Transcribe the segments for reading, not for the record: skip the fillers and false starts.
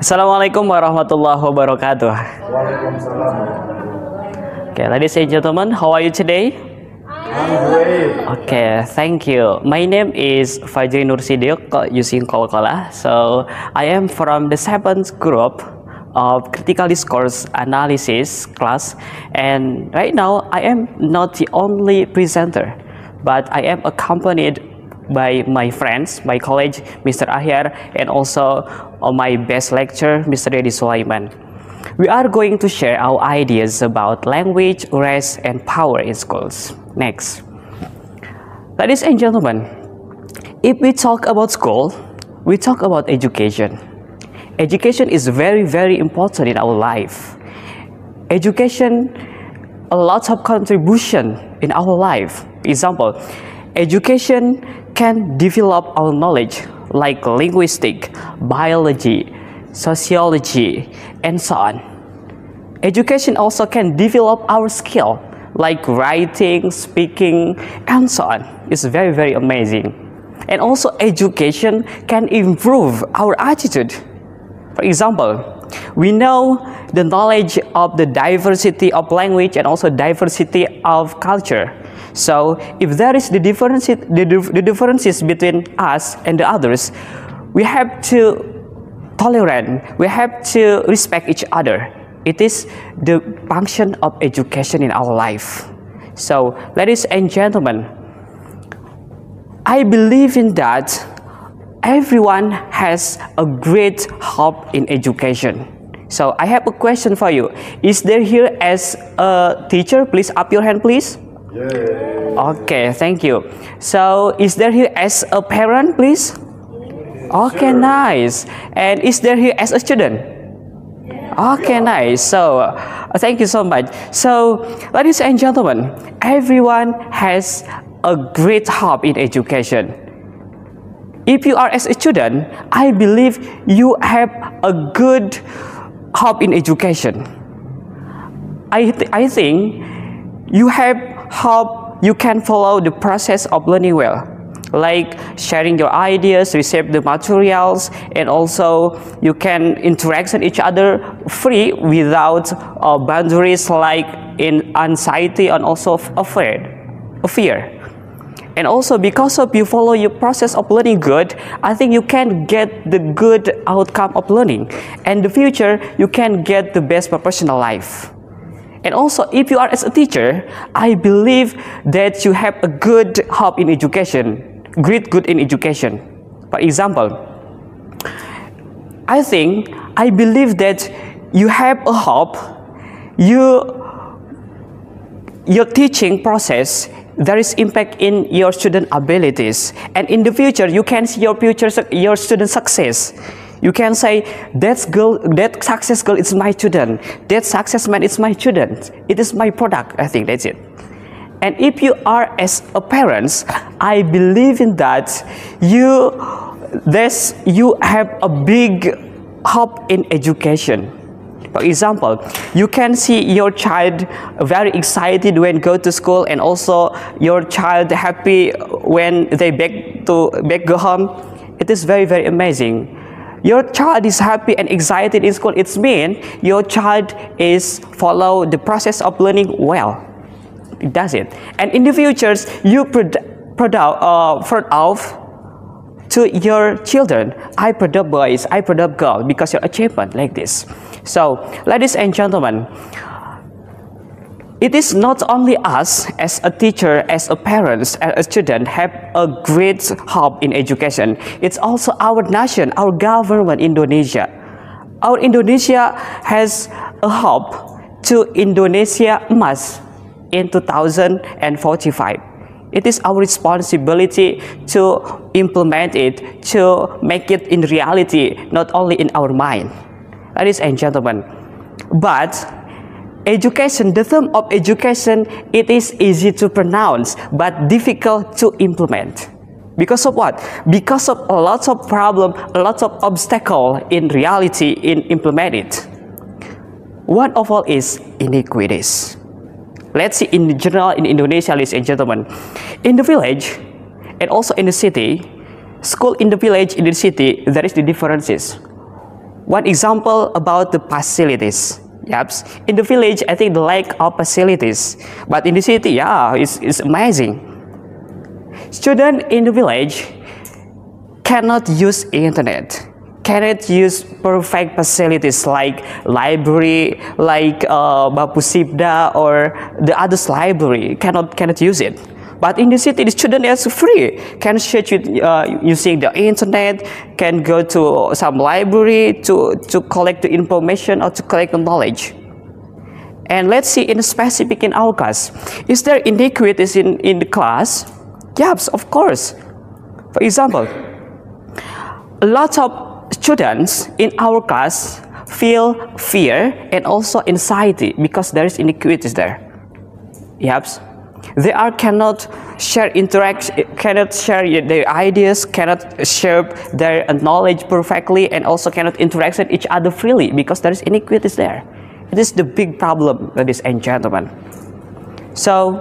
Assalamualaikum warahmatullahi wabarakatuh. Waalaikumsalam. Okay, ladies and gentlemen, how are you today? I'm great. Okay, thank you. My name is Fajri Nur Sidiq using Coca-Cola. So I am from the 7th group of critical discourse analysis class, and right now I am not the only presenter, but I am accompanied by my friends, my colleague, Mr. Ahyar, and also my best lecturer, Mr. Dedi Sulaiman. We are going to share our ideas about language, race, and power in schools. Next. Ladies and gentlemen, if we talk about school, we talk about education. Education is very, very important in our life. Education, a lot of contribution in our life. Example, education can develop our knowledge like linguistics, biology, sociology, and so on. Education also can develop our skill like writing, speaking, and so on. It's very, very amazing. And also education can improve our attitude. For example, we know the knowledge of the diversity of language and also diversity of culture. So if there is the differences between us and the others, we have to tolerate, we have to respect each other. It is the function of education in our life. So ladies and gentlemen, I believe in that everyone has a great hope in education. So I have a question for you. Is there here as a teacher? Please up your hand, please. Yeah. Okay, thank you. So is there here as a parent, please? Okay, nice. And is there here as a student? Okay, nice. So thank you so much. So ladies and gentlemen, everyone has a great hope in education. If you are as a student, I believe you have a good hope in education. I think you have hope you can follow the process of learning well, like sharing your ideas, receive the materials, and also you can interact with each other free without boundaries like in anxiety and also a fear. And also because of you follow your process of learning good, I think you can get the good outcome of learning. And in the future, you can get the best professional life. And also, if you are as a teacher, I believe that you have a good hope in education, great good in education. For example, I believe that you have a hope, your teaching process, there is impact in your student abilities, and in the future you can see your student success. You can say that success girl is my student, that success man is my student, it is my product. I think that's it. And if you are as a parent, I believe in that you have a big hope in education. For example, you can see your child very excited when go to school, and also your child happy when they go home. It is very, very amazing. Your child is happy and excited in school. It means your child is follow the process of learning well. It does it. And in the future, you out to your children, I produce boys, I produce girls, because your achievement like this. So, ladies and gentlemen, it is not only us as a teacher, as a parent, as a student have a great hope in education. It's also our nation, our government, Indonesia. Our Indonesia has a hope to Indonesia Emas in 2045. It is our responsibility to implement it, to make it in reality, not only in our mind. Ladies and gentlemen, but education, the term of education, it is easy to pronounce, but difficult to implement. Because of what? Because of a lot of problems, a lot of obstacles in reality in implement it. One of all is inequities. Let's see in general in Indonesia, ladies and gentlemen. In the village and also in the city, school in the village, in the city, there is the differences. One example about the facilities. Yep. In the village, I think the lack of facilities, but in the city, yeah, it's amazing. Students in the village cannot use internet, cannot use perfect facilities like library, like Bapu Sibda or the others library, cannot use it. But in the city, the student is free, can search it using the internet, can go to some library to collect the information or to collect the knowledge. And let's see in specific in our class, is there inequities in the class? Yes, of course. For example, a lot of students in our class feel fear and also anxiety because there is inequities there. Yes. They cannot share cannot share their ideas, cannot share their knowledge perfectly, and also cannot interact with each other freely because there is inequities there. It is the big problem, ladies and gentlemen. So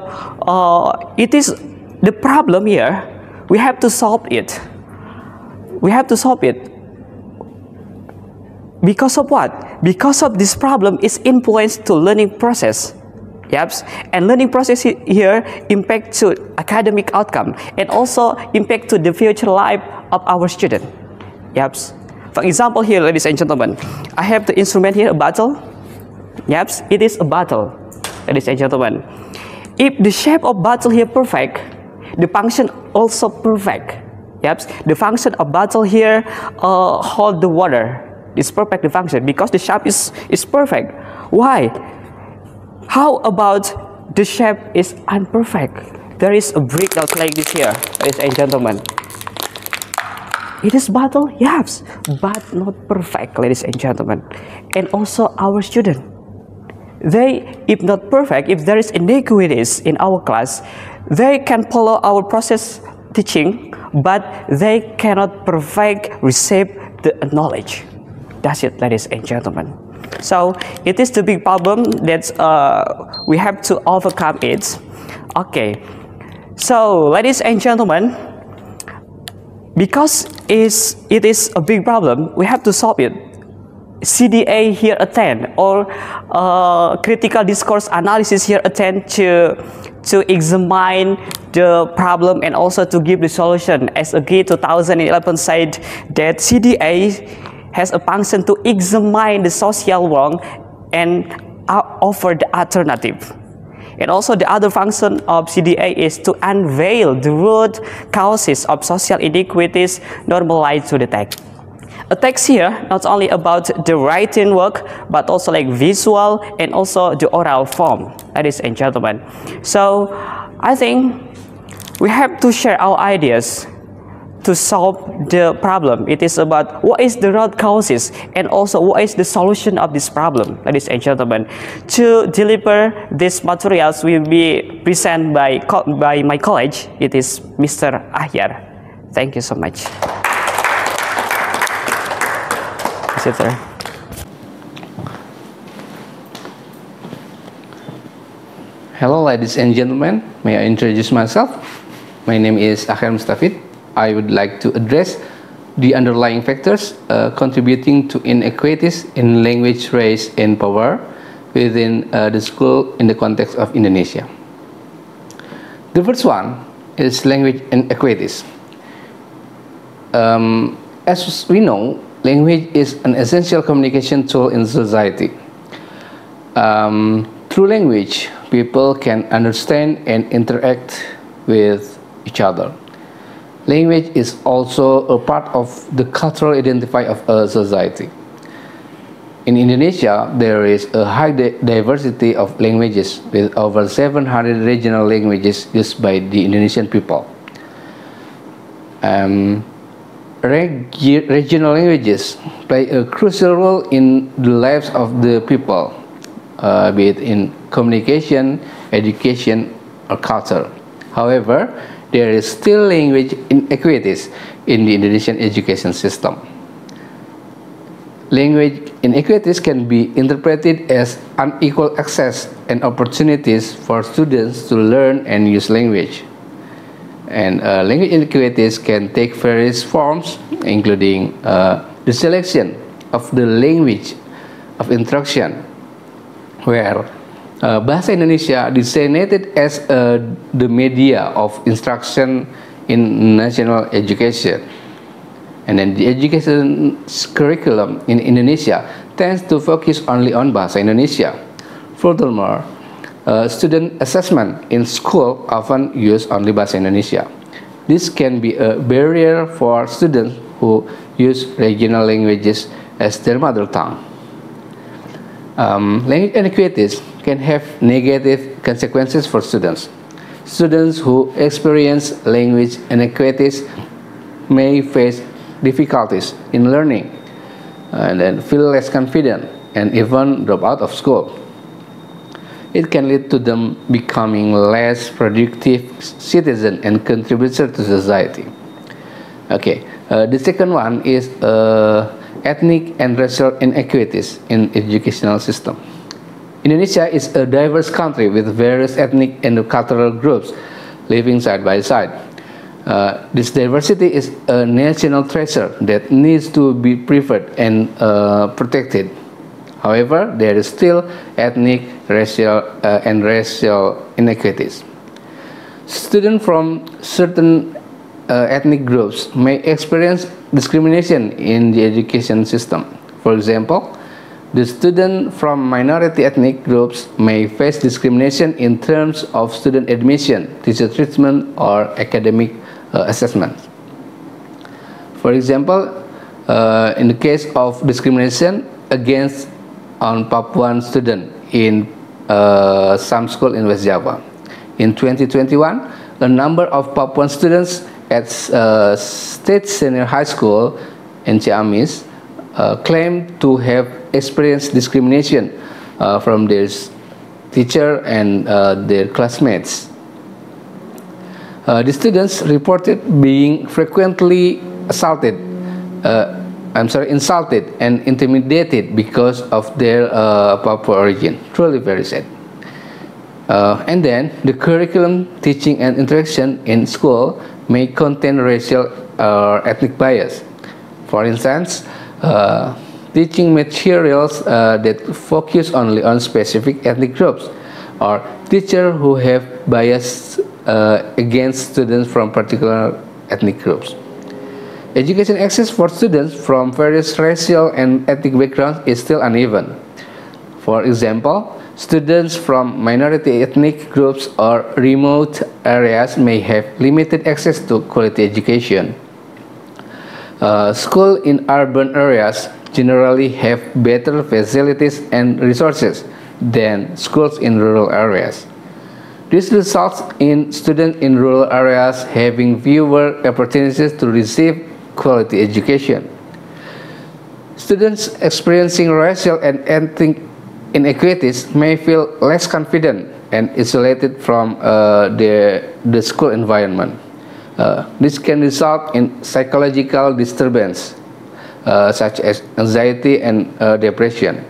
it is the problem here. We have to solve it. We have to solve it. Because of what? Because of this problem is influenced to learning process. Yep. And learning process here impact to academic outcome and also impact to the future life of our student. Yep. For example here, ladies and gentlemen, I have the instrument here, a bottle. Yep. It is a bottle, ladies and gentlemen. If the shape of bottle here perfect, the function also perfect. Yep. The function of bottle here hold the water. It's perfect the function because the shape is perfect. Why? How about the shape is imperfect? There is a brick that's like this here, ladies and gentlemen. It is bottle, yes, but not perfect, ladies and gentlemen. And also our student, they, if not perfect, if there is inequities in our class, they can follow our process teaching, but they cannot perfect receive the knowledge. That's it, ladies and gentlemen. So it is the big problem that we have to overcome it. Okay, so ladies and gentlemen, because it is a big problem, we have to solve it. CDA here attend, or critical discourse analysis here attend to examine the problem and also to give the solution. As again 2011 said that CDA has a function to examine the social wrong and offer the alternative. And also the other function of CDA is to unveil the root causes of social inequities normalized to the text. A text here not only about the writing work, but also like visual and also the oral form, ladies and gentlemen. So I think we have to share our ideas to solve the problem. It is about what is the root causes and also what is the solution of this problem, ladies and gentlemen. To deliver these materials will be presented by my college. It is Mr. Ahyar. Thank you so much. Sit there. Hello ladies and gentlemen, may I introduce myself? My name is Ahyar Mustafid. I would like to address the underlying factors contributing to inequities in language, race, and power within the school in the context of Indonesia. The first one is language inequities. As we know, language is an essential communication tool in society. Through language, people can understand and interact with each other. Language is also a part of the cultural identity of a society. In Indonesia, there is a high diversity of languages with over 700 regional languages used by the Indonesian people. Regional languages play a crucial role in the lives of the people, be it in communication, education, or culture. However, there is still language inequities in the Indonesian education system. Language inequities can be interpreted as unequal access and opportunities for students to learn and use language. And language inequities can take various forms, including the selection of the language of instruction, where Bahasa Indonesia designated as the media of instruction in national education. And then the education curriculum in Indonesia tends to focus only on Bahasa Indonesia. Furthermore, student assessment in school often use only Bahasa Indonesia. This can be a barrier for students who use regional languages as their mother tongue. Language inequities can have negative consequences for students. Students who experience language inequities may face difficulties in learning and then feel less confident and even drop out of school. It can lead to them becoming less productive citizens and contributors to society. Okay, the second one is ethnic and racial inequities in educational system. Indonesia is a diverse country with various ethnic and cultural groups living side by side. This diversity is a national treasure that needs to be preserved and protected. However, there is still ethnic, racial, and racial inequities. Students from certain ethnic groups may experience discrimination in the education system. For example, the students from minority ethnic groups may face discrimination in terms of student admission, teacher treatment, or academic assessment. For example, in the case of discrimination against Papuan student in some school in West Java. In 2021, a number of Papuan students at State Senior High School in Ciamis claimed to have experienced discrimination from their teacher and their classmates. The students reported being frequently insulted and intimidated because of their Papua origin. Truly very sad. And then the curriculum, teaching, and interaction in school may contain racial or ethnic bias. For instance, teaching materials that focus only on specific ethnic groups, or teachers who have bias against students from particular ethnic groups. Education access for students from various racial and ethnic backgrounds is still uneven. For example, students from minority ethnic groups or remote areas may have limited access to quality education. Schools in urban areas generally have better facilities and resources than schools in rural areas. This results in students in rural areas having fewer opportunities to receive quality education. Students experiencing racial and ethnic inequities may feel less confident and isolated from the school environment. This can result in psychological disturbance such as anxiety and depression.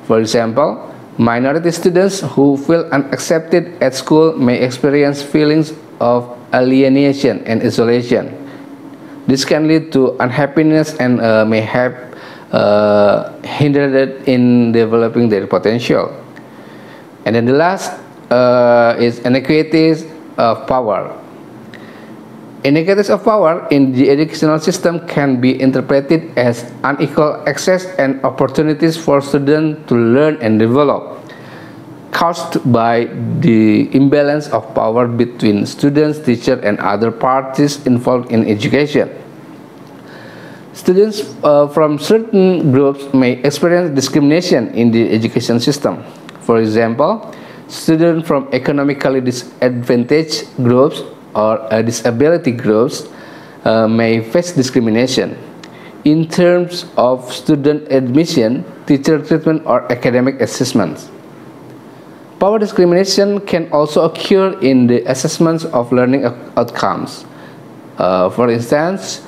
For example, minority students who feel unaccepted at school may experience feelings of alienation and isolation. This can lead to unhappiness and may have hindered in developing their potential. And then the last is inequities of power. Inequities of power in the educational system can be interpreted as unequal access and opportunities for students to learn and develop, caused by the imbalance of power between students, teachers, and other parties involved in education. Students from certain groups may experience discrimination in the education system. For example, students from economically disadvantaged groups or disability groups may face discrimination in terms of student admission, teacher treatment, or academic assessments. Power discrimination can also occur in the assessments of learning outcomes. For instance,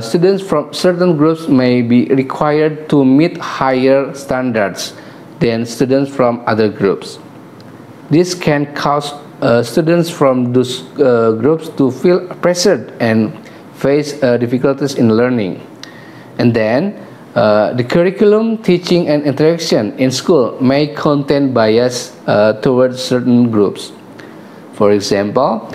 students from certain groups may be required to meet higher standards than students from other groups. This can cause students from those groups to feel pressured and face difficulties in learning. And then The curriculum, teaching, and interaction in school may contain bias towards certain groups. For example,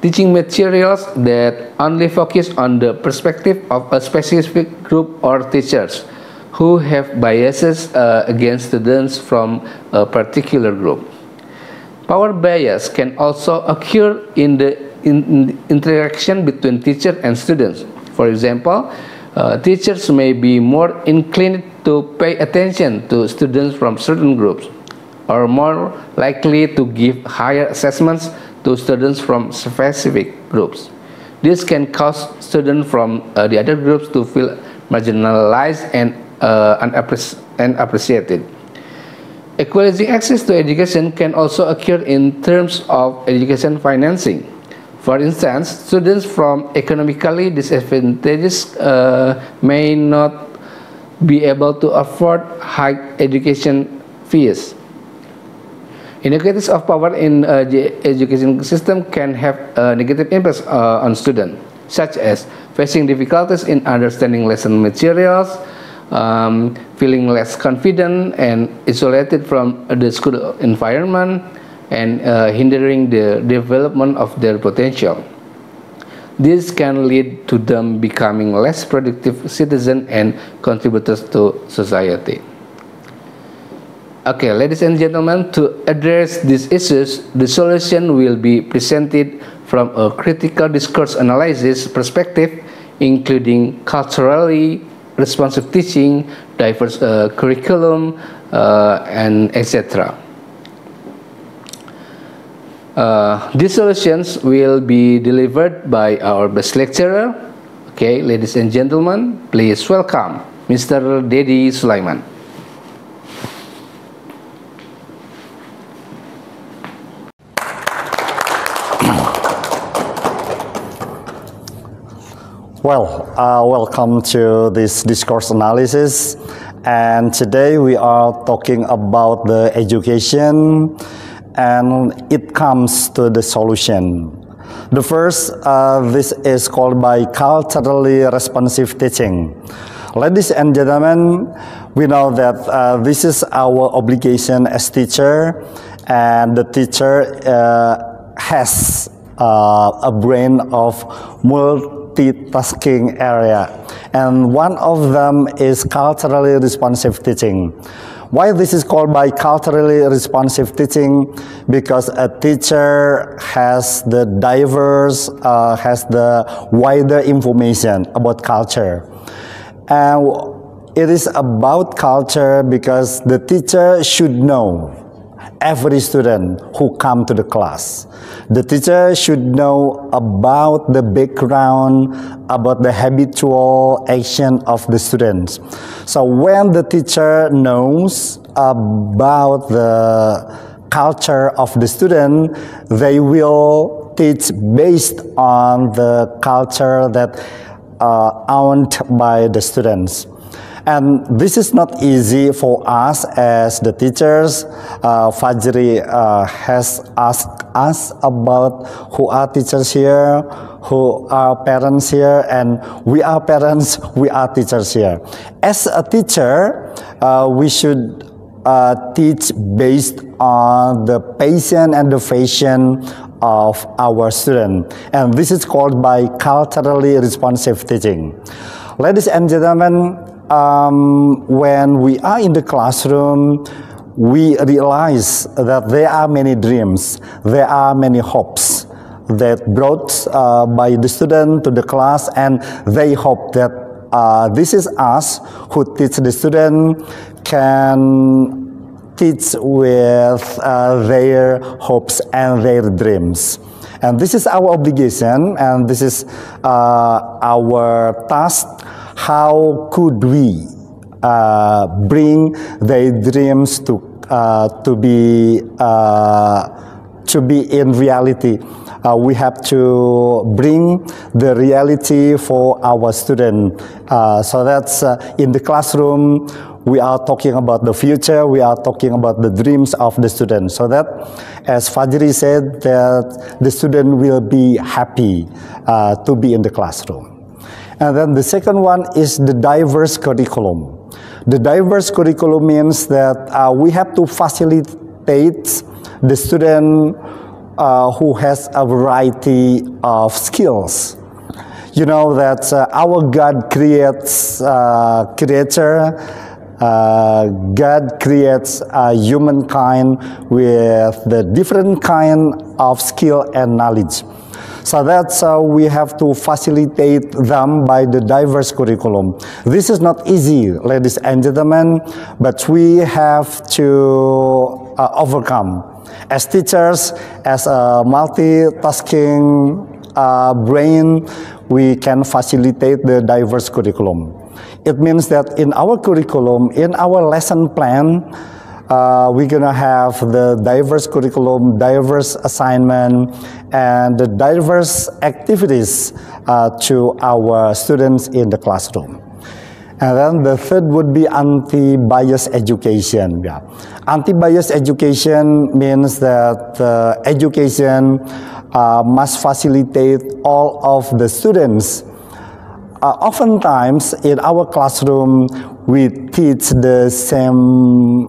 teaching materials that only focus on the perspective of a specific group or teachers who have biases against students from a particular group. Power bias can also occur in the interaction between teacher and students. For example, teachers may be more inclined to pay attention to students from certain groups, or more likely to give higher assessments to students from specific groups. This can cause students from the other groups to feel marginalized and unappreciated. Equalizing access to education can also occur in terms of education financing. For instance, students from economically disadvantaged may not be able to afford high education fees. Inequalities of power in the education system can have negative impacts on students, such as facing difficulties in understanding lesson materials, feeling less confident and isolated from the school environment, and hindering the development of their potential. This can lead to them becoming less productive citizens and contributors to society. Okay, ladies and gentlemen, to address these issues, the solution will be presented from a critical discourse analysis perspective, including culturally responsive teaching, diverse curriculum, and etc. These solutions will be delivered by our best lecturer. Okay, ladies and gentlemen, please welcome Mr. Dedi Sulaiman. Well, welcome to this discourse analysis, and today we are talking about the education, and it comes to the solution. The first, this is called by culturally responsive teaching. Ladies and gentlemen, we know that this is our obligation as teacher, and the teacher has a brain of multitasking area, and one of them is culturally responsive teaching. Why this is called by culturally responsive teaching? Because a teacher has the diverse, has the wider information about culture, and it is about culture because the teacher should know every student who come to the class. The teacher should know about the background, about the habitual action of the students. So when the teacher knows about the culture of the student, they will teach based on the culture that owned by the students. And this is not easy for us as the teachers. Fajri has asked us about who are teachers here, who are parents here, and we are parents, we are teachers here. As a teacher, we should teach based on the passion and the fashion of our student. And this is called by culturally responsive teaching. Ladies and gentlemen, when we are in the classroom, we realize that there are many dreams, there are many hopes that brought by the student to the class, and they hope that this is us who teach the student can teach with their hopes and their dreams. And this is our obligation, and this is our task. How could we bring their dreams to be in reality? We have to bring the reality for our student. So that's in the classroom, we are talking about the future, we are talking about the dreams of the student. So that, as Fajri said, that the student will be happy to be in the classroom. And then the second one is the diverse curriculum. The diverse curriculum means that we have to facilitate the student who has a variety of skills. You know that our God creates creator. God creates humankind with the different kind of skill and knowledge. So that's how we have to facilitate them by the diverse curriculum. This is not easy, ladies and gentlemen, but we have to overcome. As teachers, as a multitasking brain, we can facilitate the diverse curriculum. It means that in our curriculum, in our lesson plan, we're gonna have the diverse curriculum, diverse assignment, and the diverse activities to our students in the classroom. And then the third would be anti-bias education. Yeah. Anti-bias education means that education must facilitate all of the students. Oftentimes in our classroom, we teach the same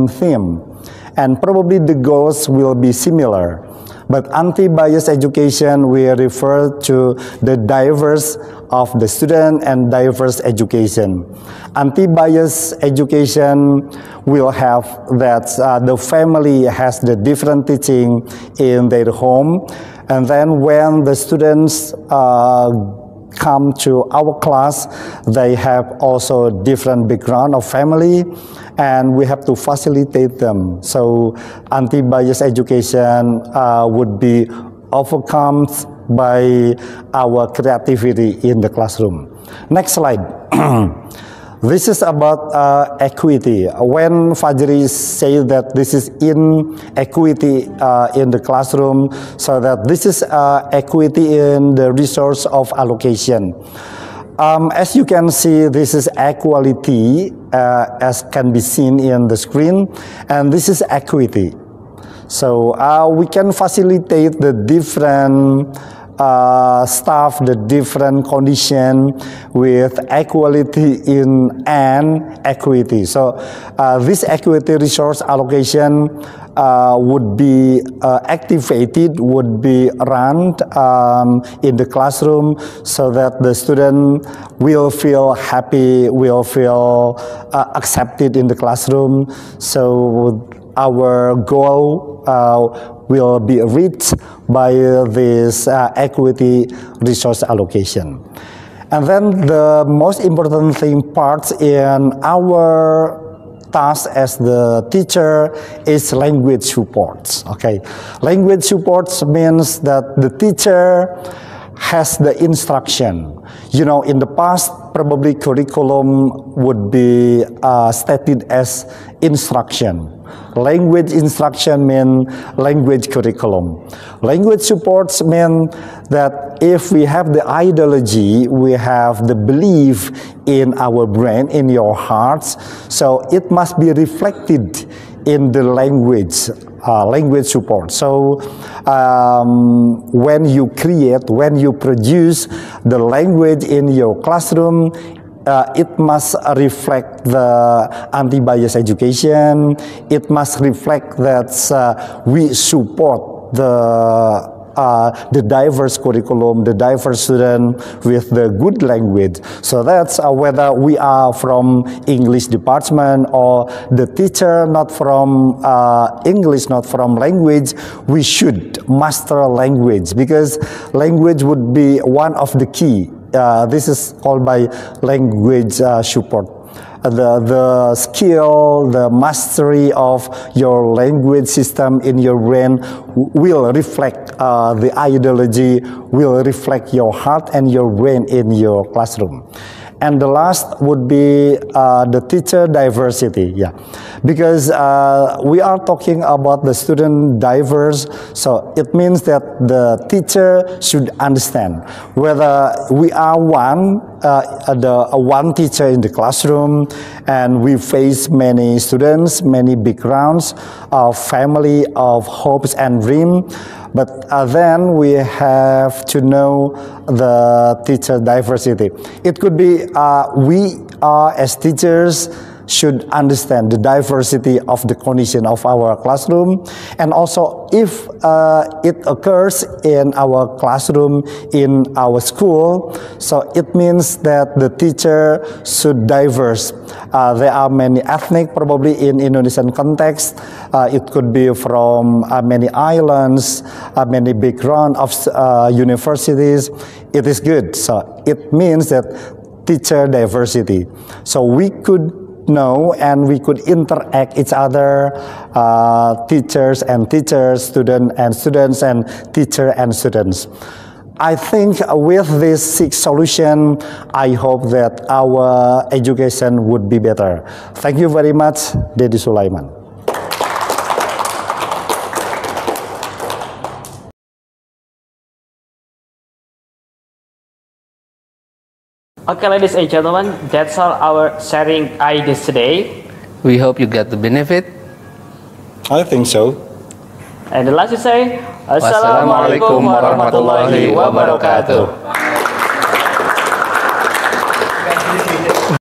theme, and probably the goals will be similar. But anti-bias education, we refer to the diverse of the student and diverse education. Anti-bias education will have that the family has the different teaching in their home, and then when the students come to our class, they have also different background of family, and we have to facilitate them. So anti-bias education would be overcome by our creativity in the classroom. Next slide. This is about equity. When Fajri say that this is inequity in the classroom, so that this is equity in the resource of allocation. As you can see, this is equality, as can be seen in the screen, and this is equity. So we can facilitate the different staff, the different condition with equality in and equity. So this equity resource allocation would be activated, would be run in the classroom, so that the student will feel happy, will feel accepted in the classroom. So our goal will be reached by this equity resource allocation. And then the most important thing parts in our task as the teacher is language supports. Okay, language supports means that the teacher has the instruction. You know, in the past, probably curriculum would be stated as instruction. Language instruction mean language curriculum. Language supports mean that if we have the ideology, we have the belief in our brain, in your hearts, so it must be reflected in the language, language support. So when you create, when you produce the language in your classroom, it must reflect the anti-bias education. It must reflect that we support the diverse curriculum, the diverse student with the good language. So that's whether we are from English department or the teacher not from English, not from language, we should master language, because language would be one of the key. This is called by language support. The skill, the mastery of your language system in your brain will reflect the ideology, will reflect your heart and your brain in your classroom. And the last would be the teacher diversity. Yeah, because we are talking about the student diverse, so it means that the teacher should understand whether we are one one teacher in the classroom, and we face many students, many backgrounds of family, of hopes and dreams. But then we have to know the teacher diversity. It could be we as teachers should understand the diversity of the condition of our classroom, and also if it occurs in our classroom, in our school, so it means that the teacher should diverse. There are many ethnic, probably in Indonesian context. It could be from many islands, many background of universities. It is good. So it means that teacher diversity. So we could know and we could interact each other, teachers and teachers, students, and teacher and students. I think with this 6 solution, I hope that our education would be better. Thank you very much, Dedi Sulaiman. Okay, ladies and gentlemen, that's all our sharing ideas today. We hope you get the benefit. I think so. And the last to say, Wassalamualaikum warahmatullahi wabarakatuh.